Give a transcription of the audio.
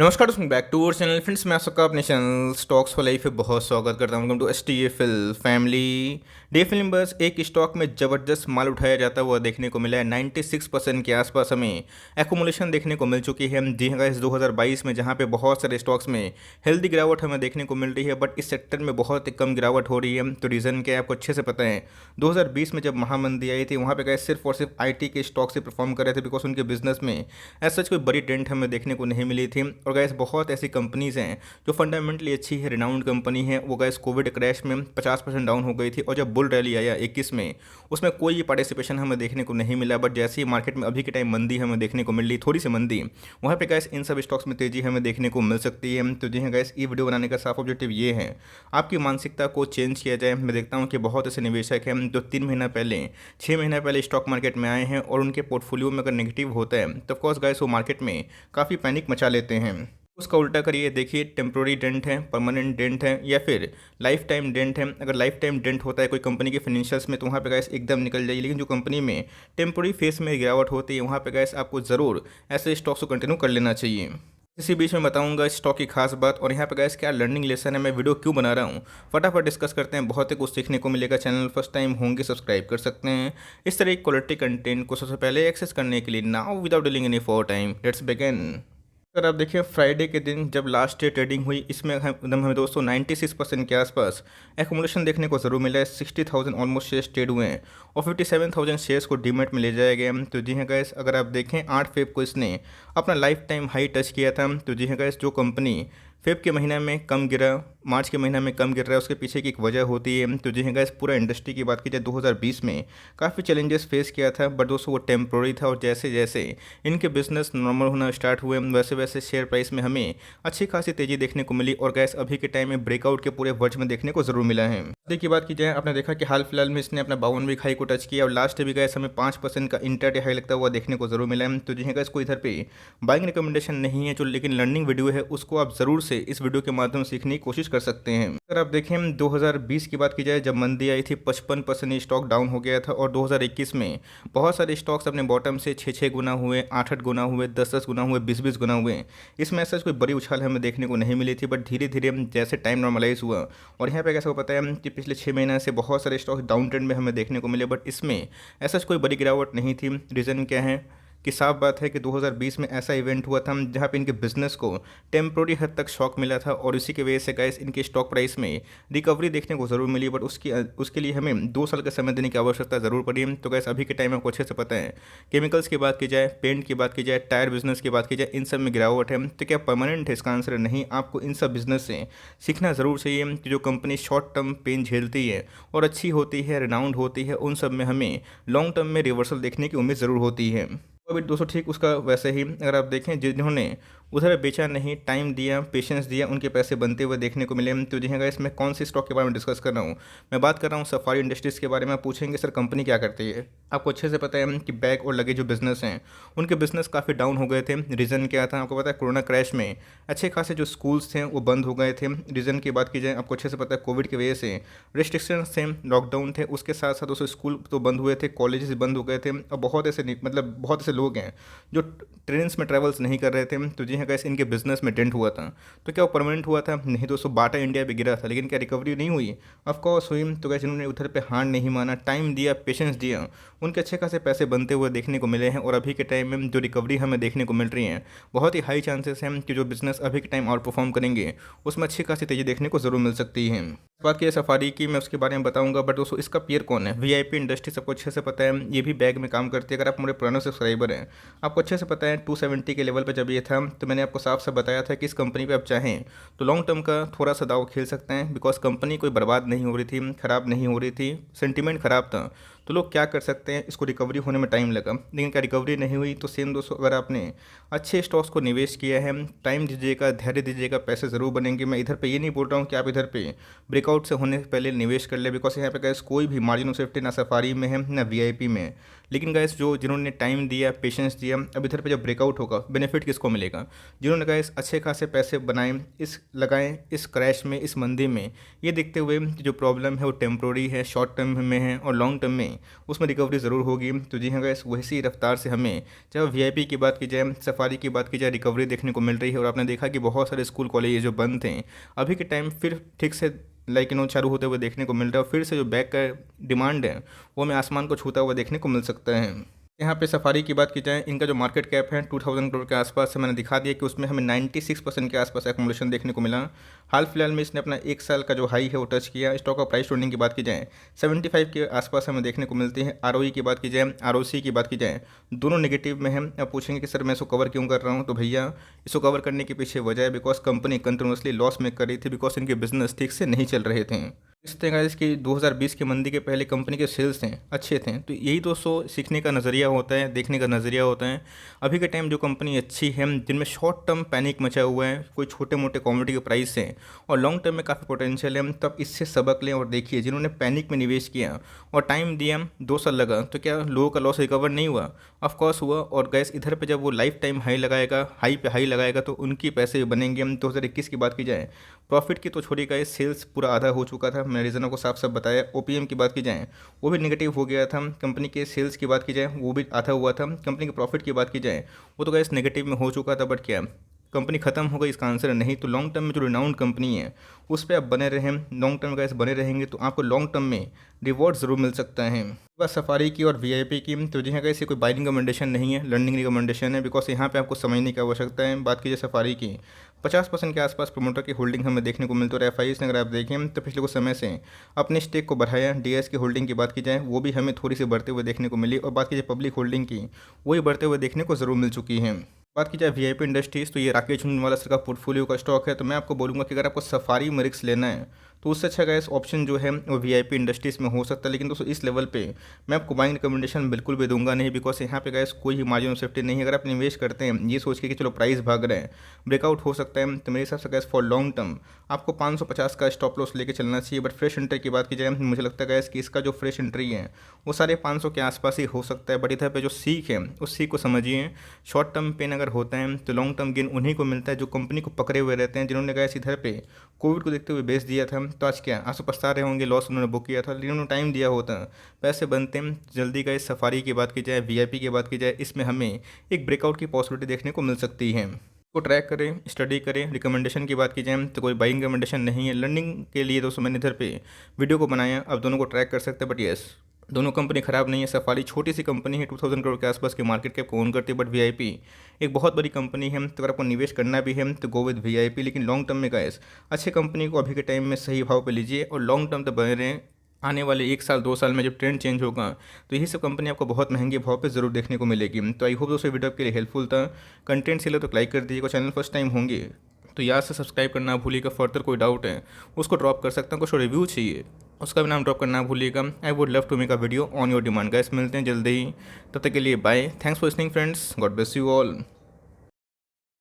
नमस्कार दोस्तों, back to our channel friends. मैं आप सबका अपने चैनल स्टॉक्स फॉर लाइफ पे बहुत स्वागत करता हूँ। Welcome to STFL family. Day film बस एक स्टॉक में ज़बरदस्त माल उठाया जाता हुआ देखने को मिला है। 96% के आसपास हमें एकोमुलेशन देखने को मिल चुकी है। जी हाँ, इस 2022 में जहाँ पे बहुत सारे स्टॉक्स में हेल्दी गिरावट हमें देखने को मिल रही है, बट इस सेक्टर में बहुत ही कम गिरावट हो रही है। तो रीज़न क्या है आपको अच्छे से पता है। 2020 में जब महामंदी आई थी, वहाँ पे गए सिर्फ और सिर्फ IT के स्टॉक से परफॉर्म कर रहे थे, बिकॉज उनके बिजनेस में एज सच कोई बड़ी डेंट हमें देखने को नहीं मिली थी। और गैस बहुत ऐसी कंपनीज हैं जो फंडामेंटली अच्छी है, रिनाउंड कंपनी है। वो गैस कोविड क्रैश में 50% डाउन हो गई थी, और जब बुल रैली आया 21 में, उसमें कोई पार्टिसिपेशन हमें देखने को नहीं मिला। बट जैसे ही मार्केट में अभी के टाइम मंदी हमें देखने को मिल रही, थोड़ी सी मंदी, वहाँ पे गैस इन सब स्टॉक्स में तेजी हमें देखने को मिल सकती है। तो जी हाँ गैस, ये वीडियो बनाने का साफ ऑब्जेक्टिव ये है, आपकी मानसिकता को चेंज किया जाए। मैं देखता हूँ कि बहुत ऐसे निवेशक हैं जो 3 महीना पहले 6 महीना पहले स्टॉक मार्केट में आए हैं, और उनके पोर्टफोलियो में अगर नेगेटिव होता है तो ऑफकोर्स गैस वो मार्केट में काफ़ी पैनिक मचा लेते हैं। उसका उल्टा करिए, देखिए टेम्प्रोरी डेंट है, परमानेंट डेंट है, या फिर लाइफ टाइम डेंट है। अगर लाइफ टाइम डेंट होता है कोई कंपनी के फाइनेंशियल्स में, तो वहाँ पे गैस एकदम निकल जाइए। लेकिन जो कंपनी में टेम्प्रोरी फेस में गिरावट होती है, वहाँ पे गैस आपको ज़रूर ऐसे स्टॉक्स को कंटिन्यू कर लेना चाहिए। इसी बीच में बताऊंगा स्टॉक की खास बात, और यहाँ पे गैस क्या लर्निंग लेसन है, मैं वीडियो क्यों बना रहा हूँ, फटाफट डिस्कस करते हैं। बहुत ही कुछ सीखने को मिलेगा। चैनल फर्स्ट टाइम होंगे सब्सक्राइब कर सकते हैं। इस तरह की क्वालिटी कंटेंट को सबसे पहले एक्सेस करने के लिए now without dealing any for time let's begin. अगर आप देखिए फ्राइडे के दिन जब लास्ट डे ट्रेडिंग हुई, इसमें एकदम हमें दोस्तों 96% के आसपास एकोमोडेशन देखने को जरूर मिला है। 60,000 ऑलमोस्ट शेयर्स ट्रेड हुए हैं, और 57,000 शेयर्स को डीमेट में ले जाया गया। तो जी हाँ गैस, अगर आप देखें 8 फेब को इसने अपना लाइफ टाइम हाई टच किया था। तो जी हाँ गैस, जो कंपनी फेब के महीना में कम गिरा, मार्च के महीना में कम गिर रहा है, उसके पीछे की एक वजह होती है। तो जी हाँ गाइस, पूरा इंडस्ट्री की बात की जाए 2020 में काफ़ी चैलेंजेस फेस किया था, बट दोस्तों वो टेम्प्रोरी था। और जैसे जैसे इनके बिजनेस नॉर्मल होना स्टार्ट हुए, वैसे वैसे शेयर प्राइस में हमें अच्छी खासी तेज़ी देखने को मिली। और गैस अभी के टाइम में ब्रेकआउट के पूरे वर्ज में देखने को ज़रूर मिला है। की बात की जाए, आपने देखा कि हाल फिलहाल में इसने अपना 52वीं हाई को टच किया, और लास्ट भी गैस हमें 5% का इंटरडे हाई लगता हुआ देखने को जरूर मिला है। तो जी हाँ गैस, कोई इधर पे बाइंग रिकमेंडेशन नहीं है, जो लेकिन लर्निंग वीडियो है उसको आप ज़रूर से इस वीडियो के माध्यम से सीखने की कोशिश कर सकते हैं। अगर आप देखें 2020 की बात की जाए, जब मंदी आई थी 55% स्टॉक डाउन हो गया था, और 2021 में बहुत सारे स्टॉक्स अपने बॉटम से 6-6 गुना हुए, 8-8 गुना हुए, 10-10 गुना हुए, 20-20 गुना हुए। इसमें ऐसा कोई बड़ी उछाल हमें देखने को नहीं मिली थी, बट धीरे धीरे जैसे टाइम नॉर्मलाइज हुआ, और यहाँ पे कैसा पता है कि पिछले 6 महीने से बहुत सारे स्टॉक डाउन ट्रेंड में हमें देखने को मिले, बट इसमें ऐसा कोई बड़ी गिरावट नहीं थी। रीज़न क्या है कि साफ बात है कि 2020 में ऐसा इवेंट हुआ था जहां पे इनके बिजनेस को टेम्प्रोरी हद तक शॉक मिला था, और इसी की वजह से गाइस इनके स्टॉक प्राइस में रिकवरी देखने को ज़रूर मिली। बट उसके लिए हमें 2 साल का समय देने की आवश्यकता ज़रूर पड़ी। तो गाइस अभी के टाइम में आपको अच्छे से पता है, केमिकल्स की बात की जाए, पेंट की बात की जाए, टायर बिजनेस की बात की जाए, इन सब में गिरावट है। तो क्या परमानेंट है? इसका आंसर नहीं। आपको इन सब बिजनेस से सीखना ज़रूर चाहिए कि जो कंपनी शॉर्ट टर्म पेन झेलती है और अच्छी होती है, रिनाउंड होती है, उन सब में हमें लॉन्ग टर्म में रिवर्सल देखने की उम्मीद ज़रूर होती है। अभी दोस्तों ठीक उसका वैसे ही अगर आप देखें, जिन्होंने उधर बेचा नहीं, टाइम दिया, पेशेंस दिया, उनके पैसे बनते हुए देखने को मिले। तो जी हाँ गाइस, मैं कौन सी स्टॉक के बारे में डिस्कस कर रहा हूँ, मैं बात कर रहा हूँ सफारी इंडस्ट्रीज़ के बारे में। आप पूछेंगे सर कंपनी क्या करती है, आपको अच्छे से पता है कि बैग और लगेज जो बिजनेस हैं, उनके बिजनेस काफ़ी डाउन हो गए थे। रीज़न क्या था आपको पता है, कोरोना क्रैश में अच्छे खासे जो स्कूल्स थे वो बंद हो गए थे। रीज़न की बात की जाए, आपको अच्छे से पता है कोविड की वजह से रिस्ट्रिक्शंस थे, लॉकडाउन थे, उसके साथ साथ उस स्कूल तो बंद हुए थे, कॉलेजेस बंद हो गए थे, और बहुत ऐसे बहुत ऐसे लोग हैं जो ट्रेन्स में ट्रैवल्स नहीं कर रहे थे। तो जी हाँ गाइस, इनके बिजनेस में डेंट हुआ था। तो क्या वो परमानेंट हुआ था? नहीं दोस्तों, बाटा इंडिया पे गिरा था, लेकिन क्या रिकवरी नहीं हुई? ऑफकोर्स हुई। तो गाइस, जिन्होंने उधर पे हार नहीं माना, टाइम दिया, पेशेंस दिया, उनके अच्छे खासे पैसे बनते हुए देखने को मिले हैं। और अभी के टाइम में जो रिकवरी हमें देखने को मिल रही है, बहुत ही हाई चांसेस हैं कि जो बिजनेस अभी के टाइम आउट परफॉर्म करेंगे, उसमें अच्छी खासी तेजी देखने को जरूर मिल सकती है। बात की सफारी की, मैं उसके बारे में बताऊंगा, बट दोस्तों इसका पीयर कौन है? VIP इंडस्ट्री सबको अच्छे से पता है, ये भी बैग में काम करती है। अगर आप मेरे पुराने सब्सक्राइबर हैं, आपको अच्छे से पता है 270 के लेवल पर जब ये था, तो मैंने आपको साफ साफ बताया था कि इस कंपनी पे आप चाहें तो लॉन्ग टर्म का थोड़ा सा दाव खेल सकते हैं, बिकॉज कंपनी कोई बर्बाद नहीं हो रही थी, ख़राब नहीं हो रही थी, सेंटीमेंट ख़राब था। तो लोग क्या कर सकते हैं, इसको रिकवरी होने में टाइम लगा, लेकिन क्या रिकवरी नहीं हुई? तो सेम दोस्तों, अगर आपने अच्छे स्टॉक्स को निवेश किया है, टाइम दीजिएगा, धैर्य दीजिएगा, पैसे ज़रूर बनेंगे। मैं इधर पे ये नहीं बोल रहा हूँ कि आप इधर पे ब्रेकआउट से होने से पहले निवेश कर ले, बिकॉज यहाँ पे गैस कोई भी मार्जिन ऑफ सेफ्टी ना सफारी में है ना VIP में। लेकिन गाइस जो जिन्होंने टाइम दिया, पेशेंस दिया, अब इधर पे जब ब्रेकआउट होगा बेनिफिट किसको मिलेगा? जिन्होंने गाइस अच्छे खासे पैसे बनाए, लगाए इस क्रैश में, इस मंदी में, ये देखते हुए कि जो प्रॉब्लम है वो टेम्प्रोरी है, शॉर्ट टर्म में है और लॉन्ग टर्म में उसमें रिकवरी ज़रूर होगी। तो जी हाँ गाइस, वैसी रफ्तार से हमें चाहे वीआईपी की बात की जाए, सफारी की बात की जाए, रिकवरी देखने को मिल रही है। और आपने देखा कि बहुत सारे स्कूल कॉलेज जो बंद थे अभी के टाइम फिर ठीक से चालू होते हुए देखने को मिल रहा है। और फिर से जो बैक का डिमांड है वो हमें आसमान को छूता हुआ देखने को मिल सकता है। यहाँ पे सफारी की बात की जाए, इनका जो मार्केट कैप है 2000 करोड़ के आसपास है। मैंने दिखा दिया कि उसमें हमें 96% के आसपास एकुमुलेशन देखने को मिला। हाल फिलहाल में इसने अपना एक साल का जो हाई है वो टच किया। स्टॉक का प्राइस ट्रेंडिंग की बात की जाए 75 के आसपास हमें देखने को मिलती है। आरओई की बात की जाए, आरओसी की बात की जाए, दोनों नेगेटिव में है। अब पूछेंगे कि सर मैं इसको कवर क्यों कर रहा हूँ? तो भैया इसको कवर करने के पीछे वजह है because company continuously loss make कर रही थी, बिकॉज इनके बिजनेस ठीक से नहीं चल रहे थे। इस तरह इसकी 2020 की मंदी के पहले कंपनी के सेल्स हैं अच्छे थे। तो यही दोस्तों सीखने का नज़रिया होता है, देखने का नज़रिया होता है। अभी के टाइम जो कंपनी अच्छी है, जिनमें शॉर्ट टर्म पैनिक मचा हुआ है, कोई छोटे मोटे कॉमोडिटी के प्राइस हैं और लॉन्ग टर्म में काफ़ी पोटेंशियल है, तब इससे सबक लें और देखिए जिन्होंने पैनिक में निवेश किया और टाइम दिया, 2 साल लगा, तो क्या लोगों का लॉस रिकवर नहीं हुआ? ऑफकोर्स हुआ। और गैस इधर पे जब वो लाइफ टाइम हाई लगाएगा, हाई पे हाई लगाएगा, तो उनके पैसे बनेंगे। 2021 की बात की जाए प्रॉफिट की तो छोड़ी गए, सेल्स पूरा आधा हो चुका था, मैंने रीज़नों को साफ साफ बताया। ओपीएम की बात की जाए वो भी नेगेटिव हो गया था। कंपनी के सेल्स की बात की जाए वो भी आधा हुआ था। कंपनी के प्रॉफिट की बात की जाए वो तो गैस नेगेटिव में हो चुका था। बट क्या कंपनी खत्म हो गई? इसका आंसर नहीं। तो लॉन्ग टर्म में जो रिनाउंड कंपनी है उस पर आप बने रहें, लॉन्ग टर्म गैस बने रहेंगे तो आपको लॉन्ग टर्म में रिवॉर्ड ज़रूर मिल सकता है। बस सफारी की और वीआईपी की तो जी हाँ गैस, ये कोई बाइंग रिकमेंडेशन नहीं है, लर्निंग रिकमेंडेशन है, बिकॉज यहाँ पे आपको समझने की आवश्यकता है। बात कीजिए सफारी की, 50% के आसपास प्रमोटर की होल्डिंग हमें देखने को मिलती है। और एफआईएस ने अगर आप देखें तो पिछले कुछ समय से अपने स्टेक को बढ़ाया। डीएस की होल्डिंग की बात की जाए वो भी हमें थोड़ी सी बढ़ते हुए देखने को मिली। और बात कीजिए पब्लिक होल्डिंग की, वही बढ़ते हुए देखने को ज़रूर मिल चुकी है। बात की जाए वीआईपी इंडस्ट्रीज़, तो ये राकेश झुनझुनवाला सर का पोर्टफोलियो का स्टॉक है। तो मैं आपको बोलूँगा कि अगर आपको सफारी में रिस्क लेना है तो उससे अच्छा गैस ऑप्शन जो है वो वीआईपी इंडस्ट्रीज़ में हो सकता है। लेकिन दोस्तों इस लेवल पे मैं आपको बाइंग रिकमेंडेशन बिल्कुल भी दूंगा नहीं, बिकॉज यहाँ पे गैस कोई ही मार्जिन ऑफ सेफ्टी नहीं है। अगर आप निवेश करते हैं ये सोच के कि चलो प्राइस भाग रहे हैं, ब्रेकआउट हो सकता है, तो मेरे हिसाब से गैस फॉर लॉन्ग टर्म आपको 550 का स्टॉप लॉस लेके चलना चाहिए। बट फ्रेश एंट्री की बात की जाए मुझे लगता है गैस कि इसका जो फ्रेश एंट्री है वो 550 के आसपास ही हो सकता है। बट इधर पे जो सीख है उस सीख को समझिए। शॉर्ट टर्म पेन अगर होता है तो लॉन्ग टर्म गेन उन्हीं को मिलता है जो कंपनी को पकड़े हुए रहते हैं, जिन्होंने गैस इधर पे कोविड को देखते हुए बेच दिया था। तो आज क्या आज तो पछता रहे होंगे, लॉस उन्होंने बुक किया था, लेकिन उन्होंने टाइम दिया होता, पैसे बनते हैं जल्दी। गए सफारी की बात की जाए, वीआईपी की बात की जाए, इसमें हमें एक ब्रेकआउट की पॉसिबिलिटी देखने को मिल सकती है। को ट्रैक करें, स्टडी करें। रिकमेंडेशन की बात की जाए तो कोई बाइंग रिकमेंडेशन नहीं है, लर्निंग के लिए दोस्तों मैंने इधर पे वीडियो को बनाया, अब दोनों को ट्रैक कर सकते हैं। बट येस दोनों कंपनी ख़राब नहीं है। सफारी छोटी सी कंपनी है, 2000 करोड़ के आसपास की मार्केट कैप को ओन करती है। बट वीआईपी एक बहुत बड़ी कंपनी है, तो अगर आपको निवेश करना भी है तो गो विद वीआईपी। लेकिन लॉन्ग टर्म में गाइस अच्छी कंपनी को अभी के टाइम में सही भाव पे लीजिए और लॉन्ग टर्म तक बने रहें। आने वाले 1 साल 2 साल में जब ट्रेंड चेंज होगा तो यही सब कंपनी आपको बहुत महंगे भाव पे ज़रूर देखने को मिलेगी। तो आई होप दोस्तों वीडियो आपके लिए हेल्पफुल था। कंटेंट से ले तो लाइक कर दीजिएगा, चैनल फर्स्ट टाइम होंगे तो याद से सब्सक्राइब करना भूलिएगा। फर्दर कोई डाउट है उसको ड्रॉप कर सकता हूँ, कुछ रिव्यू चाहिए उसका भी नाम ड्रॉप करना भूलिएगा। I would love to make a video on your demand. Guys मिलते हैं जल्दी ही, तब तक के लिए bye. Thanks for listening friends, God bless you all.